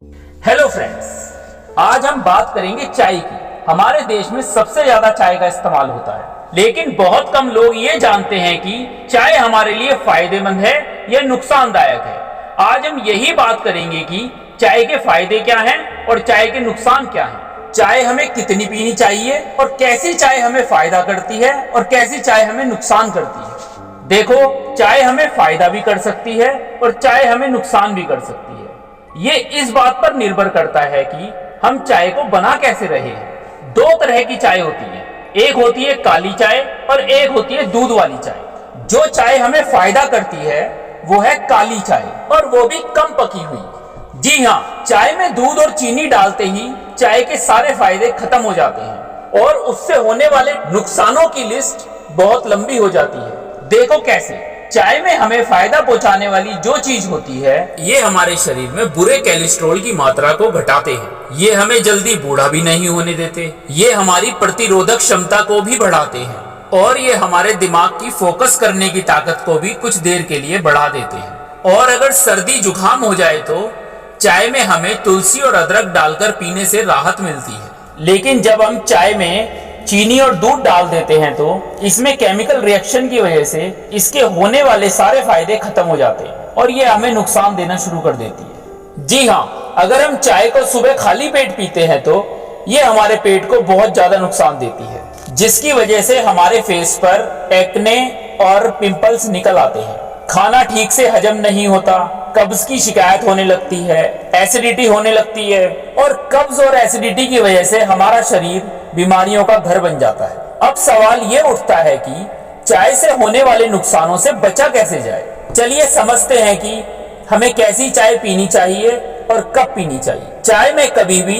Hello friends, आज हम बात करेंगे चाय की। हमारे देश में सबसे ज्यादा चाय का इस्तेमाल होता है, लेकिन बहुत कम लोग ये जानते हैं कि चाय हमारे लिए फायदेमंद है या नुकसानदायक है। आज हम यही बात करेंगे कि चाय के फायदे क्या हैं और चाय के नुकसान क्या हैं। चाय हमें कितनी पीनी चाहिए और कैसी चाय हमें फायदा करती है और कैसी चाय हमें नुकसान करती है। देखो, चाय हमें फायदा भी कर सकती है और चाय हमें नुकसान भी कर सकती है। ये इस बात पर निर्भर करता है कि हम चाय को बना कैसे रहे हैं। दो तरह की चाय होती है, एक होती है काली चाय और एक होती है दूध वाली चाय। जो चाय हमें फायदा करती है वो है काली चाय, और वो भी कम पकी हुई। जी हाँ, चाय में दूध और चीनी डालते ही चाय के सारे फायदे खत्म हो जाते हैं और उससे होने वाले नुकसानों की लिस्ट बहुत लंबी हो जाती है। देखो कैसे। चाय में हमें फायदा पहुंचाने वाली जो चीज होती है, ये हमारे शरीर में बुरे कोलेस्ट्रॉल की मात्रा को घटाते हैं। ये हमें जल्दी बूढ़ा भी नहीं होने देते। ये हमारी प्रतिरोधक क्षमता को भी बढ़ाते हैं और ये हमारे दिमाग की फोकस करने की ताकत को भी कुछ देर के लिए बढ़ा देते हैं। और अगर सर्दी जुकाम हो जाए तो चाय में हमें तुलसी और अदरक डालकर पीने से राहत मिलती है। लेकिन जब हम चाय में चीनी और दूध डाल देते हैं तो इसमें केमिकल रिएक्शन की वजह से इसके होने वाले सारे फायदे खत्म हो जाते हैं और ये हमें नुकसान देना शुरू कर देती है। जी हाँ, अगर हम चाय को सुबह खाली पेट पीते हैं तो ये हमारे पेट को बहुत ज्यादा नुकसान देती है, जिसकी वजह से हमारे फेस पर एक्ने और पिंपल्स निकल आते हैं। खाना ठीक से हजम नहीं होता, कब्ज की शिकायत होने लगती है, एसिडिटी होने लगती है और कब्ज और एसिडिटी की वजह से हमारा शरीर बीमारियों का घर बन जाता है। अब सवाल ये उठता है कि चाय से होने वाले नुकसानों से बचा कैसे जाए। चलिए समझते हैं कि हमें कैसी चाय पीनी चाहिए और कब पीनी चाहिए। चाय में कभी भी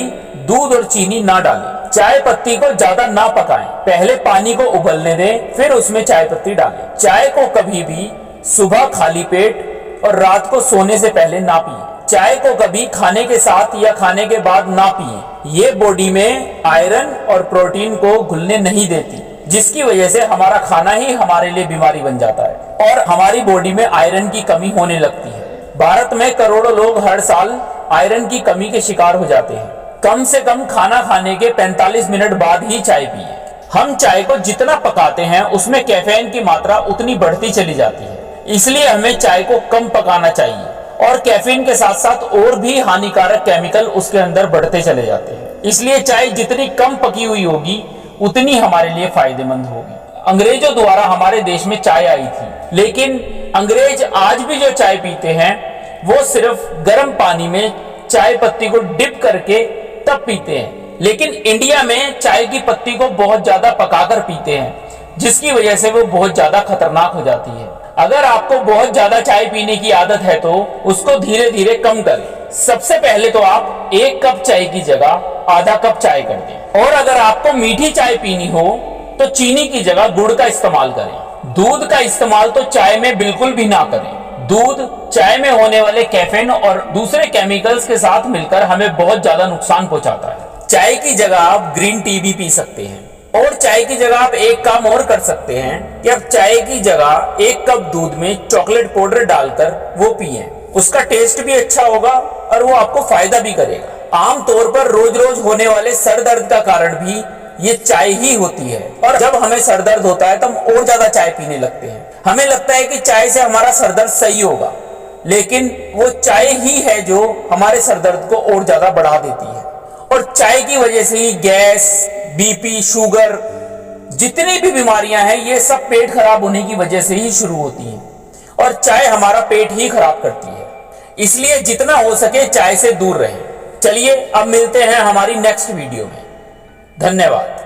दूध और चीनी ना डालें। चाय पत्ती को ज्यादा ना पकाएं। पहले पानी को उबलने दें, फिर उसमें चाय पत्ती डालें। चाय को कभी भी सुबह खाली पेट और रात को सोने से पहले ना पिएं। चाय को कभी खाने के साथ या खाने के बाद ना पिएं। ये बॉडी में आयरन और प्रोटीन को घुलने नहीं देती, जिसकी वजह से हमारा खाना ही हमारे लिए बीमारी बन जाता है और हमारी बॉडी में आयरन की कमी होने लगती है। भारत में करोड़ों लोग हर साल आयरन की कमी के शिकार हो जाते हैं। कम से कम खाना खाने के 45 मिनट बाद ही चाय पिएं। हम चाय को जितना पकाते हैं उसमें कैफीन की मात्रा उतनी बढ़ती चली जाती है, इसलिए हमें चाय को कम पकाना चाहिए और कैफीन के साथ साथ और भी हानिकारक केमिकल उसके अंदर बढ़ते चले जाते हैं। इसलिए चाय जितनी कम पकी हुई होगी उतनी हमारे लिए फायदेमंद होगी। अंग्रेजों द्वारा हमारे देश में चाय आई थी, लेकिन अंग्रेज आज भी जो चाय पीते हैं वो सिर्फ गर्म पानी में चाय पत्ती को डिप करके तब पीते हैं। लेकिन इंडिया में चाय की पत्ती को बहुत ज्यादा पकाकर पीते हैं, जिसकी वजह से वो बहुत ज्यादा खतरनाक हो जाती है। अगर आपको बहुत ज्यादा चाय पीने की आदत है तो उसको धीरे धीरे कम करें। सबसे पहले तो आप 1 कप चाय की जगह आधा कप चाय कर दें, और अगर आपको मीठी चाय पीनी हो तो चीनी की जगह गुड़ का इस्तेमाल करें। दूध का इस्तेमाल तो चाय में बिल्कुल भी ना करें। दूध चाय में होने वाले कैफीन और दूसरे केमिकल्स के साथ मिलकर हमें बहुत ज्यादा नुकसान पहुंचाता है। चाय की जगह आप ग्रीन टी भी पी सकते हैं, और चाय की जगह आप एक काम और कर सकते हैं कि आप चाय की जगह 1 कप दूध में चॉकलेट पाउडर डालकर वो पिए। उसका टेस्ट भी अच्छा होगा और वो आपको फायदा भी करेगा। आमतौर पर रोज रोज होने वाले सर दर्द का कारण भी ये चाय ही होती है, और जब हमें सर दर्द होता है तो हम और ज्यादा चाय पीने लगते हैं। हमें लगता है कि चाय से हमारा सर दर्द सही होगा, लेकिन वो चाय ही है जो हमारे सर दर्द को और ज्यादा बढ़ा देती है। और चाय की वजह से ही गैस, बीपी, शुगर, जितनी भी बीमारियां हैं ये सब पेट खराब होने की वजह से ही शुरू होती हैं, और चाय हमारा पेट ही खराब करती है। इसलिए जितना हो सके चाय से दूर रहें। चलिए अब मिलते हैं हमारी नेक्स्ट वीडियो में। धन्यवाद।